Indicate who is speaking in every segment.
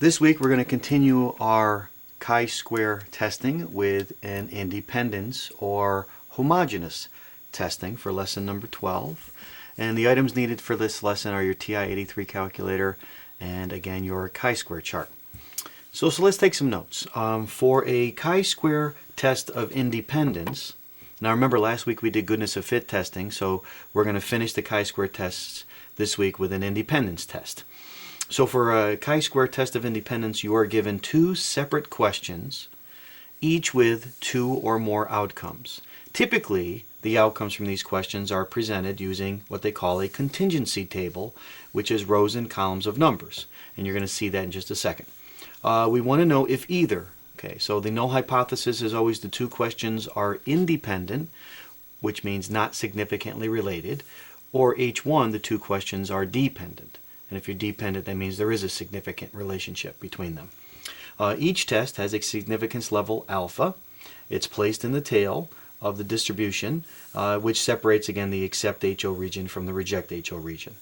Speaker 1: This week we're going to continue our chi-square testing with an independence or homogeneous testing for lesson number 12. And the items needed for this lesson are your TI-83 calculator and again your chi-square chart. So let's take some notes. For a chi-square test of independence, now remember last week we did goodness of fit testing, so we're going to finish the chi-square tests this week with an independence test. So for a chi-square test of independence, you are given two separate questions, each with two or more outcomes. Typically, the outcomes from these questions are presented using what they call a contingency table, which is rows and columns of numbers. And you're going to see that in just a second. We want to know if either. Okay, so the null hypothesis is always the two questions are independent, which means not significantly related, or H1, the two questions are dependent. And if you're dependent, that means there is a significant relationship between them. Each test has a significance level alpha. It's placed in the tail of the distribution, which separates, again, the accept HO region from the reject HO region.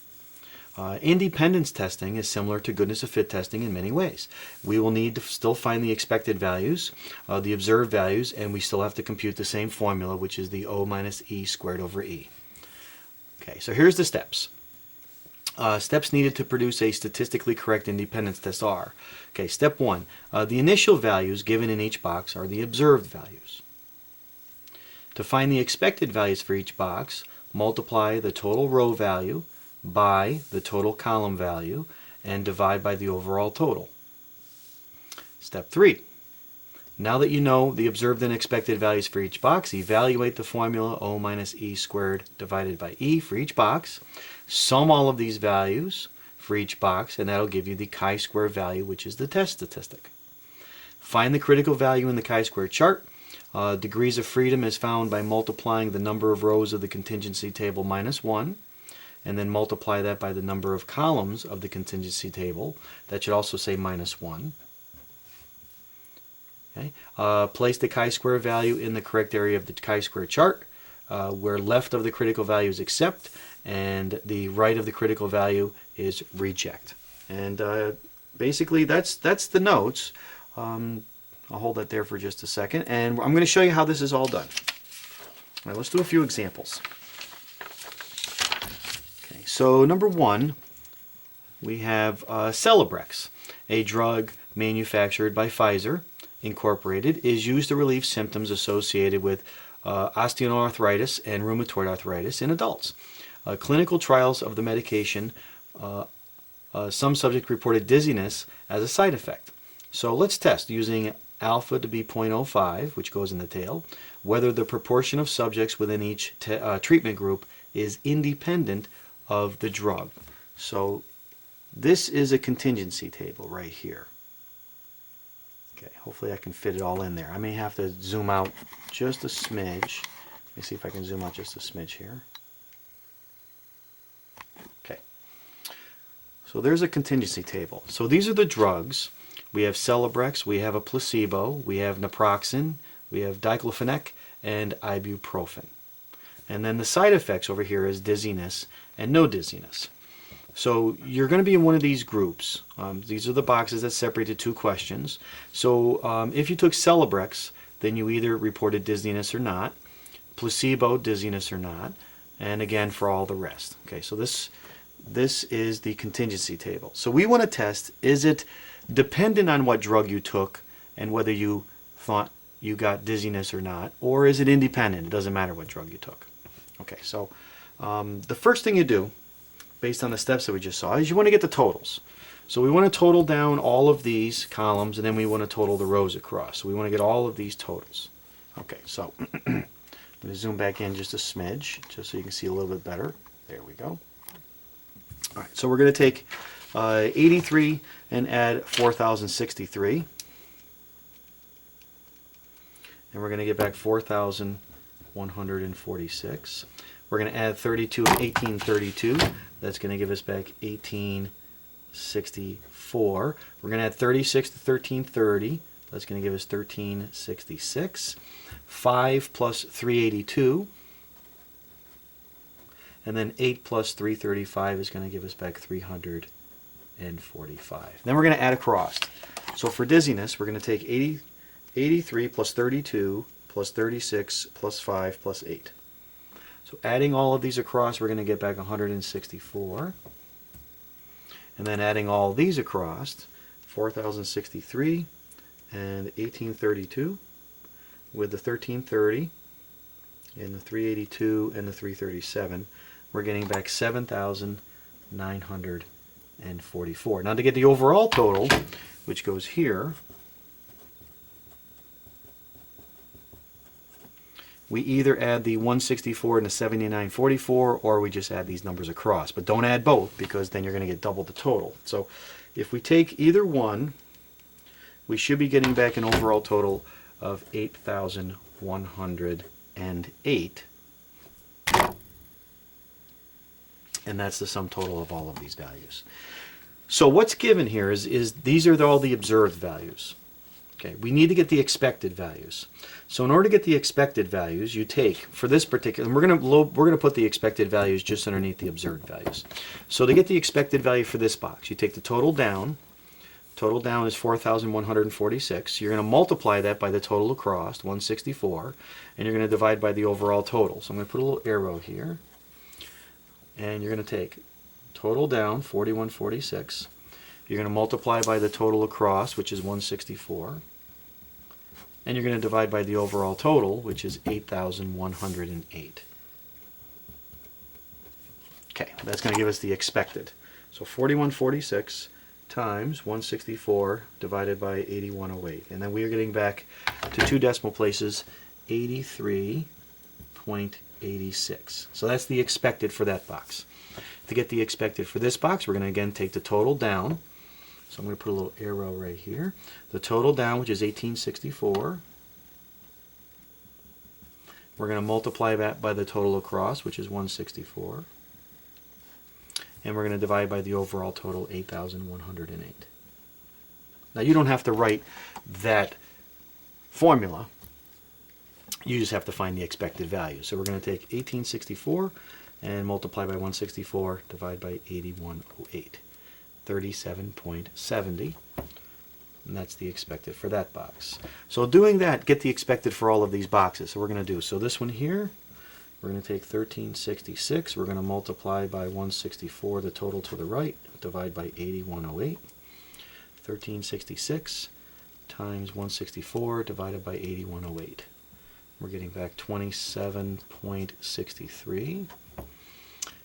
Speaker 1: Independence testing is similar to goodness of fit testing in many ways. We will need to still find the expected values, the observed values, and we still have to compute the same formula, which is the O minus E squared over E. Okay, so here's the steps. Steps needed to produce a statistically correct independence test are, okay, step one, the initial values given in each box are the observed values. To find the expected values for each box, multiply the total row value by the total column value and divide by the overall total. Step three, now that you know the observed and expected values for each box, evaluate the formula O minus E squared divided by E for each box. Sum all of these values for each box, and that'll give you the chi-square value, which is the test statistic. Find the critical value in the chi-square chart. Degrees of freedom is found by multiplying the number of rows of the contingency table minus 1, and then multiply that by the number of columns of the contingency table. That should also say minus 1. Okay. Place the chi-square value in the correct area of the chi-square chart, where left of the critical value is accept, and the right of the critical value is reject. And basically that's the notes. I'll hold that there for just a second, and I'm going to show you how this is all done. All right, let's do a few examples. Okay, so number one, we have Celebrex, a drug manufactured by Pfizer Incorporated, is used to relieve symptoms associated with osteoarthritis and rheumatoid arthritis in adults. Clinical trials of the medication, some subjects reported dizziness as a side effect. So let's test using alpha to be 0.05, which goes in the tail, whether the proportion of subjects within each treatment group is independent of the drug. So this is a contingency table right here. Okay, hopefully I can fit it all in there. I may have to zoom out just a smidge. Let me see if I can zoom out just a smidge here. Okay, so there's a contingency table. So these are the drugs. We have Celebrex, we have a placebo, we have naproxen, we have diclofenac, and ibuprofen. And then the side effects over here is dizziness and no dizziness. So you're going to be in one of these groups. These are the boxes that separate the two questions. So if you took Celebrex, then you either reported dizziness or not, placebo, dizziness or not, and again for all the rest. Okay, so this is the contingency table. So we want to test, is it dependent on what drug you took and whether you thought you got dizziness or not, or is it independent? It doesn't matter what drug you took. Okay, so the first thing you do, based on the steps that we just saw, is you want to get the totals. So we want to total down all of these columns, and then we want to total the rows across. So we want to get all of these totals. Okay, so I'm going to zoom back in just a smidge, just so you can see a little bit better. There we go. All right, so we're going to take 83 and add 4,063. And we're going to get back 4,146. We're going to add 32 and 1832. That's going to give us back 1864. We're going to add 36 to 1330. That's going to give us 1366. 5 plus 382. And then 8 plus 335 is going to give us back 300 145. Then we're going to add across. So for dizziness, we're going to take 83 plus 32 plus 36 plus 5 plus 8. So adding all of these across, we're going to get back 164. And then adding all these across, 4,063 and 1832 with the 1330 and the 382 and the 337, we're getting back 7,944. Now to get the overall total, which goes here, we either add the 164 and the 7944, or we just add these numbers across. But don't add both, because then you're going to get double the total. So if we take either one, we should be getting back an overall total of 8,108. And that's the sum total of all of these values. So what's given here is these are all the observed values. Okay, we need to get the expected values. So in order to get the expected values, you take, for this particular, and we're going to put the expected values just underneath the observed values. So to get the expected value for this box, you take the total down. Total down is 4,146. You're going to multiply that by the total across, 164, and you're going to divide by the overall total. So I'm going to put a little arrow here, and you're going to take total down, 4,146. You're going to multiply by the total across, which is 164. And you're going to divide by the overall total, which is 8,108. Okay, that's going to give us the expected. So 4,146 times 164 divided by 8,108. And then we are getting back to two decimal places, 83.86. So that's the expected for that box. To get the expected for this box, we're going to again take the total down. So I'm going to put a little arrow right here. The total down, which is 1864. We're going to multiply that by the total across, which is 164. And we're going to divide by the overall total, 8,108. Now you don't have to write that formula. You just have to find the expected value. So we're going to take 1864 and multiply by 164, divide by 8,108. 37.70, and that's the expected for that box. So doing that, get the expected for all of these boxes. So we're going to do, so this one here, we're going to take 1366, we're going to multiply by 164, the total to the right, divide by 8,108. 1366 times 164 divided by 8,108. We're getting back 27.63.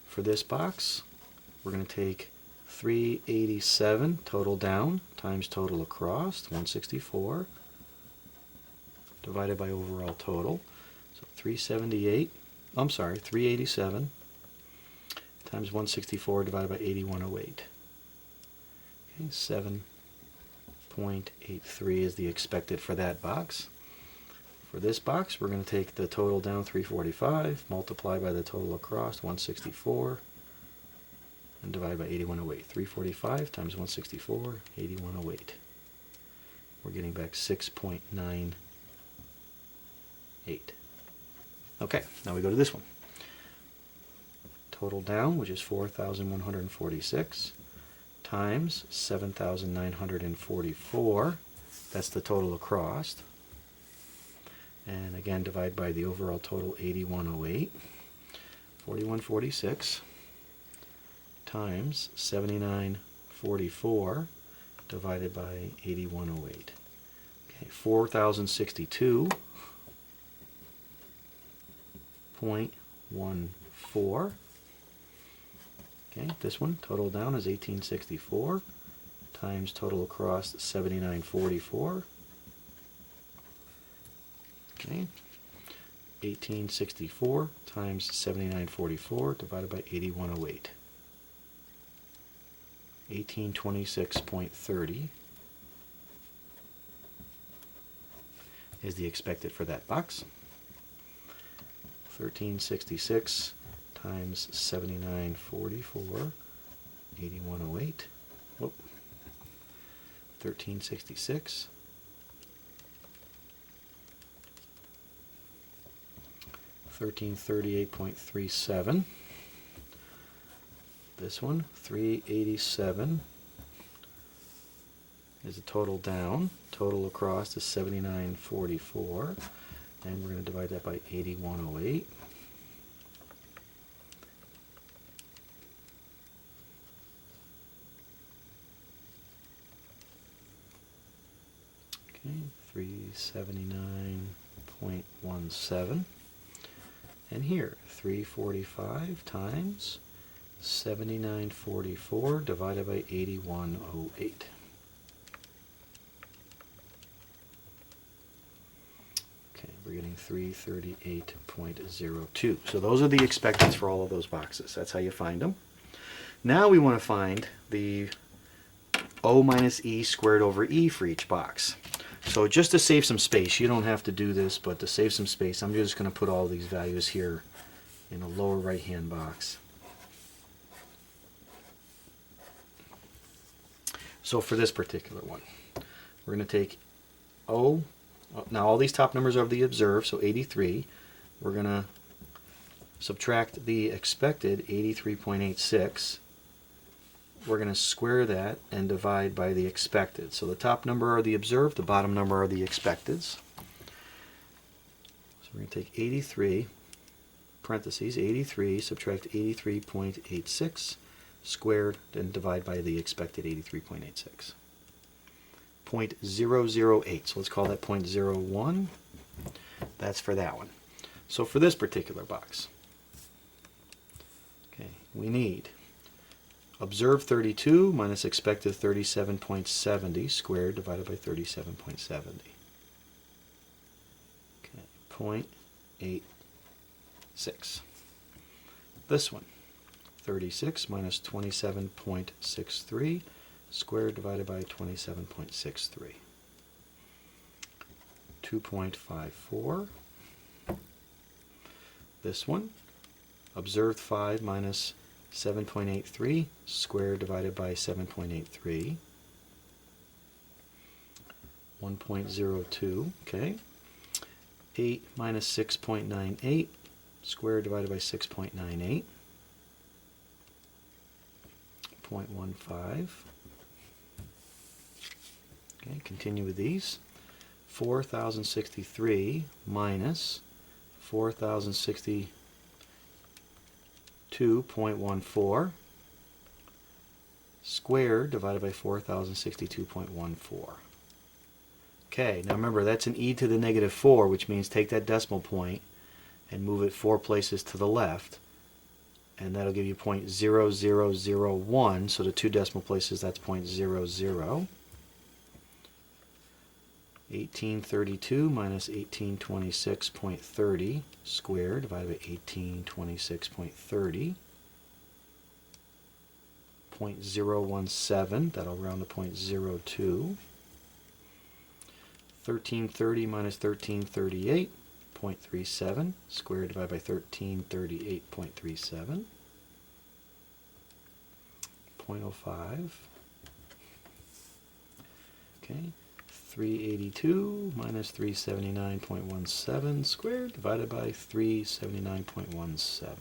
Speaker 1: For this box, we're going to take 387 total down times total across, 164, divided by overall total. So 387 times 164 divided by 8,108. Okay, 7.83 is the expected for that box. For this box, we're going to take the total down, 345, multiply by the total across, 164, and divide by 8,108. 345 times 164, 8,108. We're getting back 6.98. Okay, now we go to this one. Total down, which is 4,146, times 7,944. That's the total across. And again, divide by the overall total, 8,108. 4,146 times 7,944 divided by 8,108. Okay, 4,062.14. Okay, this one, total down is 1864 times total across 7,944. Okay, 1864 times 7,944 divided by 8,108. 1826.30 is the expected for that box. 1366 times 7944, 8108. Whoop. 1366. 1338.37. This one, 387 is a total down. Total across is 79.44. And we're going to divide that by 8108. Okay, 379.17. And here, 345 times 79.44 divided by 8108. Okay, we're getting 338.02. So those are the expecteds for all of those boxes. That's how you find them. Now we want to find the O minus E squared over E for each box. So just to save some space, you don't have to do this, but to save some space, I'm just going to put all these values here in the lower right-hand box. So for this particular one, we're going to take O. Now all these top numbers are of the observed, so 83. We're going to subtract the expected, 83.86. We're going to square that and divide by the expected. So the top number are the observed, the bottom number are the expecteds. So we're going to take 83, parentheses, 83, subtract 83.86, squared, and divide by the expected 83.86. 0.008, so let's call that 0.01. That's for that one. So for this particular box, okay, we need observed 32 minus expected 37.70 squared divided by 37.70. Okay, 0.86. This one, 36 minus 27.63 squared divided by 27.63. 2.54. This one, observed 5 minus 7.83 squared divided by 7.83. 1.02, okay. 8 minus 6.98 squared divided by 6.98. 0.15. Okay, continue with these. 4,063 minus 4,062.14 squared divided by 4,062.14. Okay, now remember that's an e to the negative 4, which means take that decimal point and move it 4 places to the left, and that'll give you 0.0001, so the 2 decimal places, that's 0.00. 1832 minus 1826.30 squared divided by 1826.30. 0.017, that'll round to 0.02. 1330 minus 1338.37 squared divided by 1338.37. 0.05. Okay. 382 minus 379.17 squared divided by 379.17.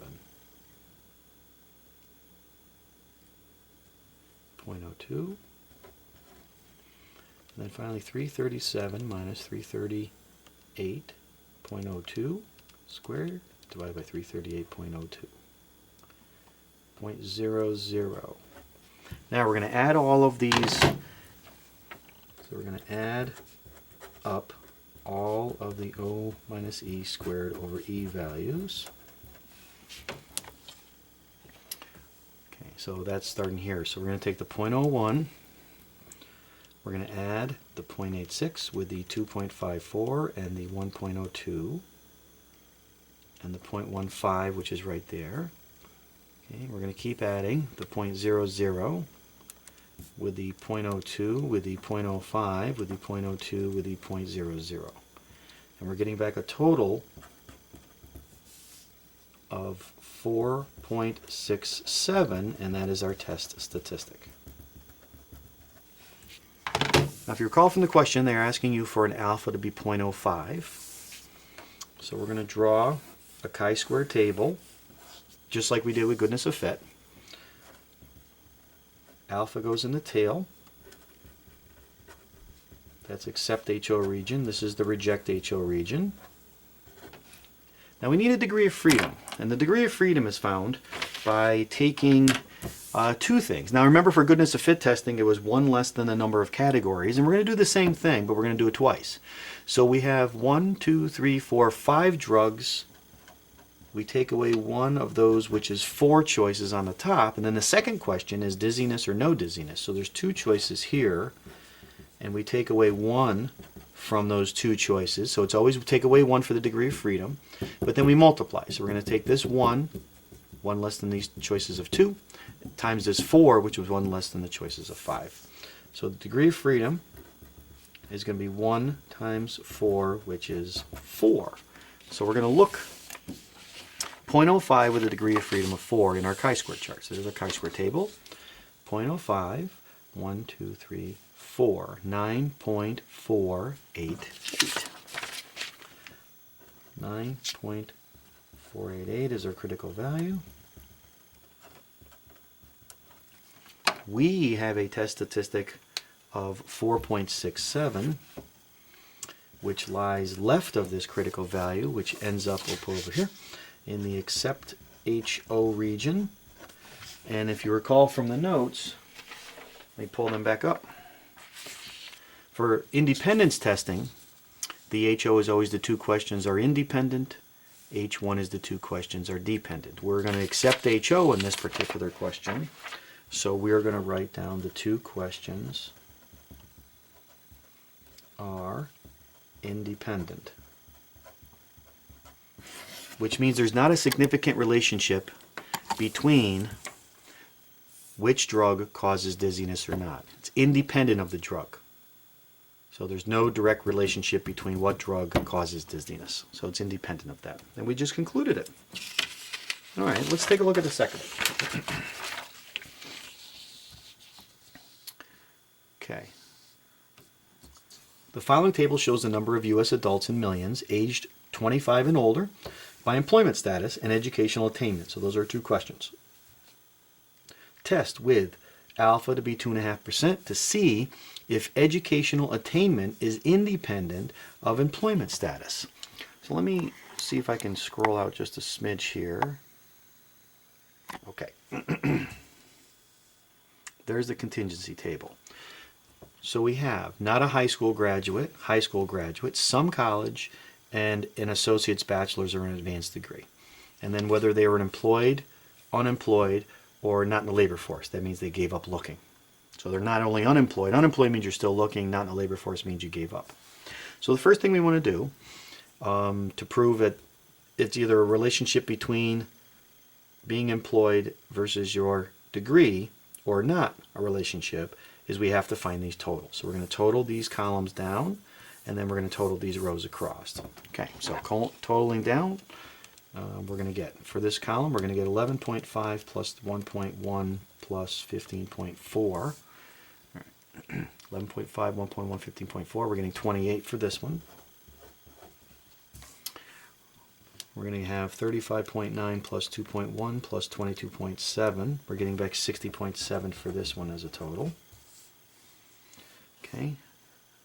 Speaker 1: 0.02. And then finally 337 minus 338.02 squared divided by 338.02. 0.00. Now we're going to add all of these. So we're going to add up all of the O minus E squared over E values. Okay, so that's starting here. So we're going to take the 0.01. We're going to add the 0.86 with the 2.54 and the 1.02 and the 0.15, which is right there. Okay, we're going to keep adding the 0.00 with the 0.02, with the 0.05, with the 0.02, with the 0.00. And we're getting back a total of 4.67, and that is our test statistic. Now, if you recall from the question, they're asking you for an alpha to be 0.05. So we're going to draw a chi-square table, just like we did with goodness of fit. Alpha goes in the tail. That's accept HO region. This is the reject HO region. Now we need a degree of freedom, and the degree of freedom is found by taking two things. Now remember, for goodness of fit testing, it was one less than the number of categories, and we're going to do the same thing, but we're going to do it twice. So we have 1, 2, 3, 4, 5 drugs. We take away one of those, which is 4 choices on the top, and then the second question is dizziness or no dizziness. So there's 2 choices here, and we take away one from those 2 choices. So it's always take away 1 for the degree of freedom, but then we multiply. So we're going to take this 1 less than these choices of 2, times this 4, which was 1 less than the choices of 5. So the degree of freedom is going to be 1 times 4, which is 4. So we're going to look 0.05 with a degree of freedom of 4 in our chi-square chart. So there's our chi-square table. 0.05, 1, 2, 3, 4, 9.488. 9.488 is our critical value. We have a test statistic of 4.67, which lies left of this critical value, which ends up, we'll put over here, in the accept HO region. And if you recall from the notes, let me pull them back up. For independence testing, the HO is always the 2 questions are independent. H1 is the 2 questions are dependent. We're going to accept HO in this particular question. So we're going to write down the 2 questions are independent, which means there's not a significant relationship between which drug causes dizziness or not. It's independent of the drug. So there's no direct relationship between what drug causes dizziness. So it's independent of that. And we just concluded it. All right, let's take a look at the second one. Okay. The following table shows the number of U.S. adults in millions aged 25 and older by employment status and educational attainment. So those are 2 questions. Test with alpha to be 2.5% to see if educational attainment is independent of employment status. So let me see if I can scroll out just a smidge here. Okay. There's the contingency table. So we have not a high school graduate, some college, and an associate's, bachelor's, or an advanced degree. And then whether they were employed, unemployed, or not in the labor force. That means they gave up looking. So they're not only unemployed. Unemployed means you're still looking. Not in the labor force means you gave up. So the first thing we want to do to prove that it's either a relationship between being employed versus your degree or not a relationship is we have to find these totals. So we're going to total these columns down, and then we're going to total these rows across. Okay, so totaling down, we're going to get, for this column, we're going to get 11.5 plus 1.1 plus 15.4. 11.5, 1.1, 15.4. We're getting 28 for this one. We're going to have 35.9 plus 2.1 plus 22.7. We're getting back 60.7 for this one as a total. Okay.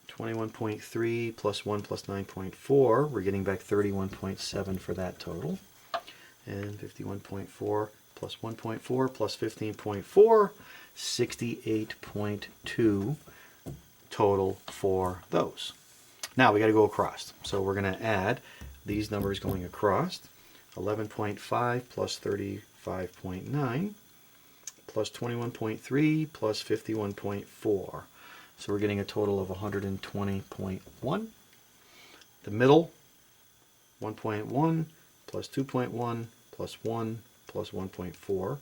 Speaker 1: 21.3 plus 1 plus 9.4. We're getting back 31.7 for that total. And 51.4 plus 1.4 plus 15.4, 68.2 total for those. Now we got to go across. So we're going to add these numbers going across. 11.5 plus 35.9 plus 21.3 plus 51.4. So we're getting a total of 120.1. The middle, 1.1 plus 2.1 plus 1 plus 1.4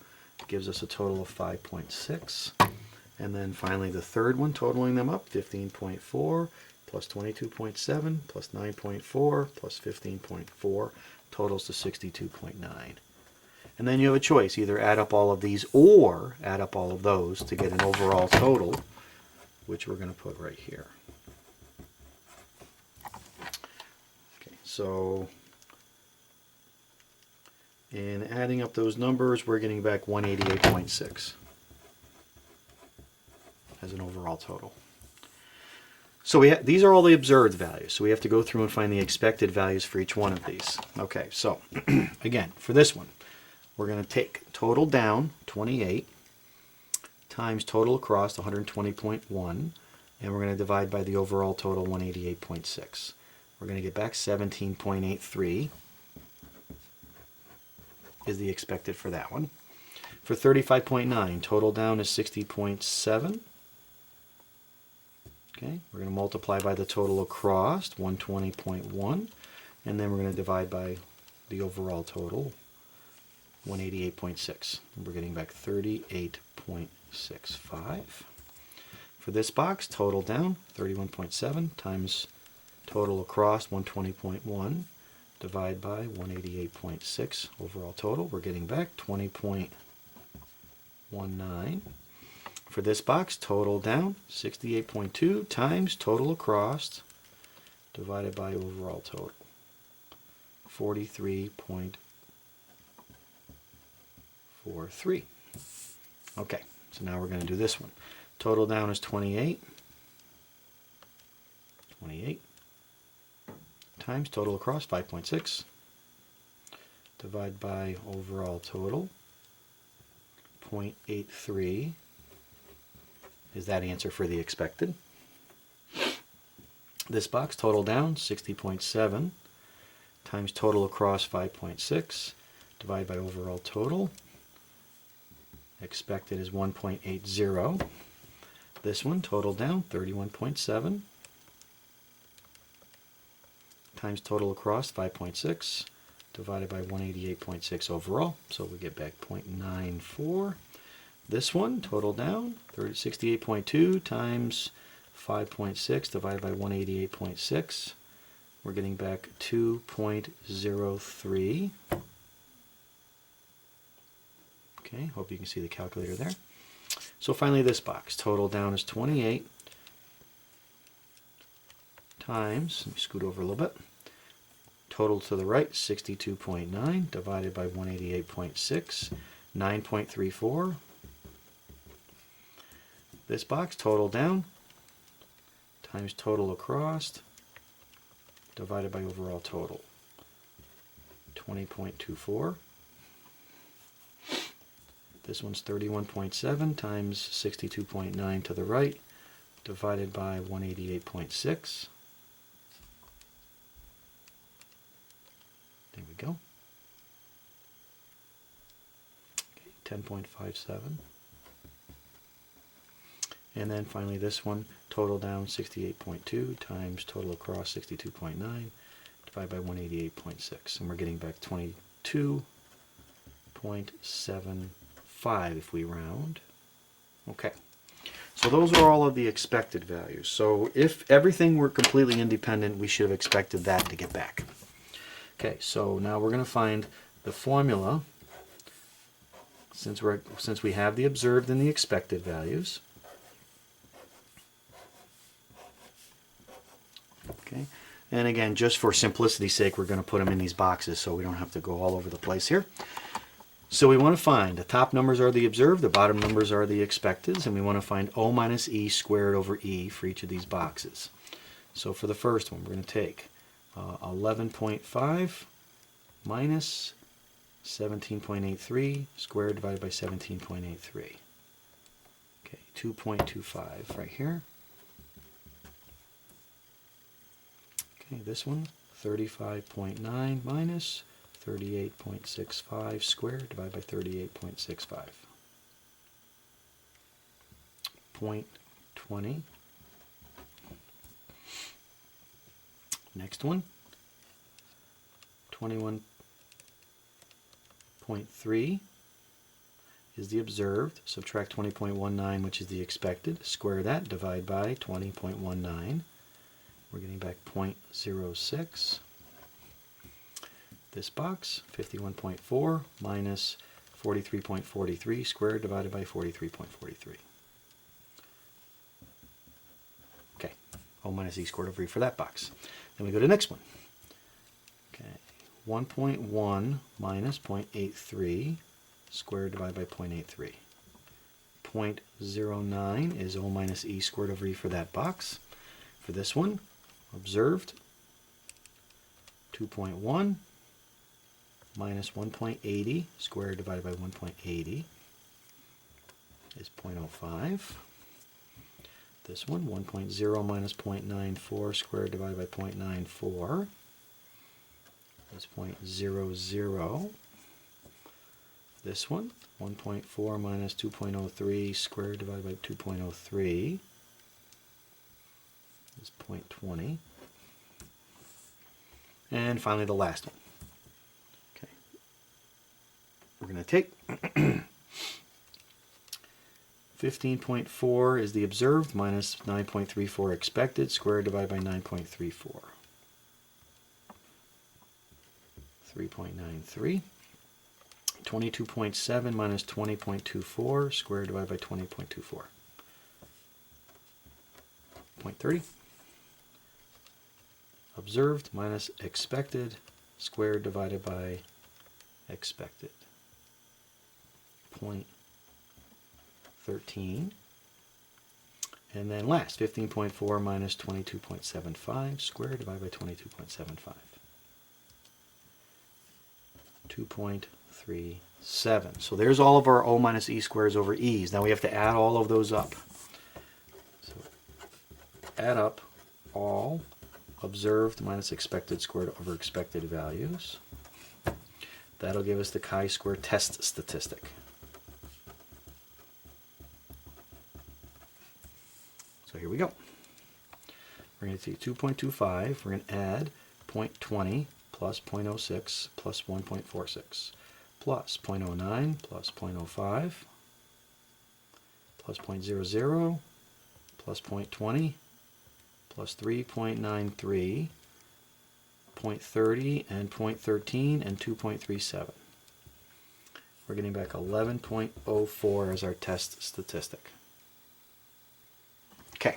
Speaker 1: gives us a total of 5.6. And then finally the third one, totaling them up, 15.4 plus 22.7 plus 9.4 plus 15.4 totals to 62.9. And then you have a choice, either add up all of these or add up all of those to get an overall total, which we're going to put right here. Okay, so in adding up those numbers, we're getting back 188.6 as an overall total. So these are all the observed values. So we have to go through and find the expected values for each one of these. Okay, so again, for this one, we're going to take total down 28 times total across 120.1, and we're going to divide by the overall total 188.6. We're going to get back 17.83 is the expected for that one. For 35.9, total down is 60.7. Okay, we're going to multiply by the total across, 120.1, and then we're going to divide by the overall total, 188.6. We're getting back 38.65. For this box, total down, 31.7 times total across, 120.1, divide by 188.6, overall total. We're getting back 20.19. For this box, total down, 68.2 times total across, divided by overall total, 43.43. Okay, so now we're going to do this one. Total down is 28. 28 times total across, 5.6, divide by overall total, 0.83. Is that answer for the expected? This box, total down, 60.7, times total across, 5.6, divide by overall total. Expected is 1.80. This one, total down, 31.7, times total across, 5.6, divided by 188.6 overall. So we get back 0.94. This one, total down, 68.2 times 5.6 divided by 188.6. We're getting back 2.03. Okay, hope you can see the calculator there. So finally this box, total down is 28 times, let me scoot over a little bit, total to the right, 62.9 divided by 188.6, 9.34. This box, total down, times total across, divided by overall total, 20.24. This one's 31.7 times 62.9 to the right, divided by 188.6. There we go. Okay, 10.57. And then finally this one, total down 68.2 times total across 62.9, divided by 188.6. And we're getting back 22.75 if we round. Okay, so those are all of the expected values. So if everything were completely independent, we should have expected that to get back. Okay, so now we're going to find the formula since we have the observed and the expected values. Okay, and again, just for simplicity's sake, we're going to put them in these boxes so we don't have to go all over the place here. So we want to find the top numbers are the observed, the bottom numbers are the expected, and we want to find O minus E squared over E for each of these boxes. So for the first one, we're going to take 11.5 minus 17.83 squared divided by 17.83. Okay, 2.25 right here. Okay, this one, 35.9 minus 38.65 squared divided by 38.65. 0.20. Next one, 21.3 is the observed. Subtract 20.19, which is the expected. Square that, divide by 20.19. We're getting back 0.06. This box, 51.4 minus 43.43 squared divided by 43.43. Okay, O minus E squared over E for that box. Then we go to the next one. Okay, 1.1 minus 0.83 squared divided by 0.83. 0.09 is O minus E squared over E for that box. For this one, observed 2.1 minus 1.80 squared divided by 1.80 is 0.05. This one, 1.0 minus 0.94 squared divided by 0.94 is 0.00. This one, 1.4 minus 2.03 squared divided by 2.03 is 0.20. And finally the last one. Okay. We're going to take 15.4 is the observed minus 9.34 expected squared divided by 9.34. 3.93. 22.7 minus 20.24 squared divided by 20.24. 0.30. Observed minus expected squared divided by expected. 0.13. And then last, 15.4 minus 22.75 squared divided by 22.75. 2.37. So there's all of our O minus E squares over E's. Now we have to add all of those up. So add up all observed minus expected squared over expected values. That'll give us the chi-square test statistic. So here we go. We're going to take 2.25. We're going to add 0.20 plus 0.06 plus 1.46 plus 0.09 plus 0.05 plus 0.00 plus 0.20 plus 3.93, 0.30 and 0.13 and 2.37. We're getting back 11.04 as our test statistic. Okay.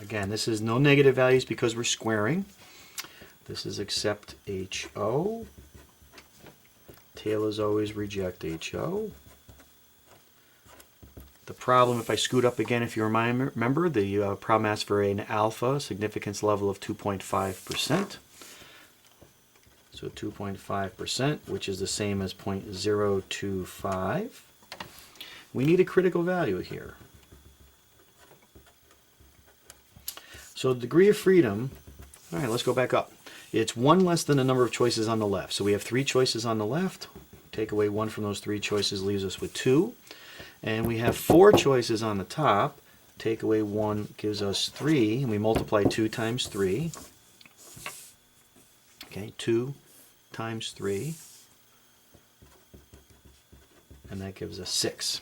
Speaker 1: Again, this is no negative values because we're squaring. This is accept HO. Tail is always reject HO. The problem, if I scoot up again, if you remember, the problem asks for an alpha significance level of 2.5%. So 2.5%, which is the same as 0.025. We need a critical value here. So the degree of freedom, all right, let's go back up. It's 1 less than the number of choices on the left. So we have 3 choices on the left. Take away 1 from those 3 choices leaves us with 2. And we have 4 choices on the top. Take away 1 gives us 3. And we multiply 2 times 3. Okay, 2 times 3. And that gives us 6.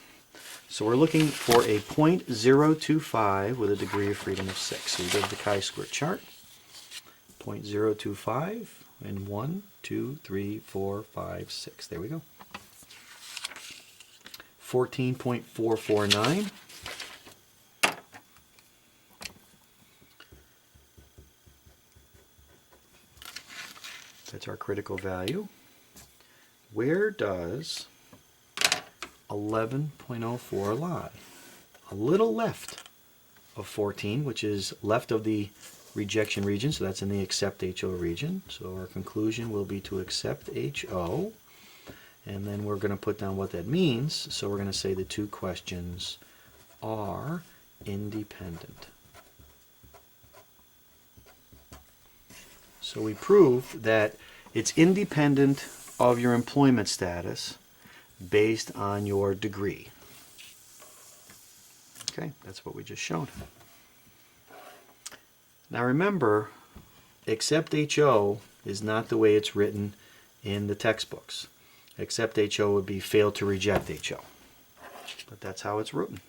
Speaker 1: So we're looking for a 0.025 with a degree of freedom of 6. So we go to the chi-square chart. 0.025 and 1, 2, 3, 4, 5, 6. There we go. 14.449. That's our critical value. Where does 11.04 lie? A little left of 14, which is left of the rejection region, so that's in the accept HO region. So our conclusion will be to accept HO. And then we're going to put down what that means. So we're going to say the 2 questions are independent. So we proved that it's independent of your employment status based on your degree. Okay, that's what we just showed. Now remember, accept HO is not the way it's written in the textbooks. Accept HO would be fail to reject HO. But that's how it's written.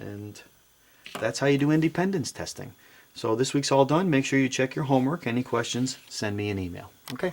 Speaker 1: And that's how you do independence testing. So this week's all done. Make sure you check your homework. Any questions, send me an email. Okay?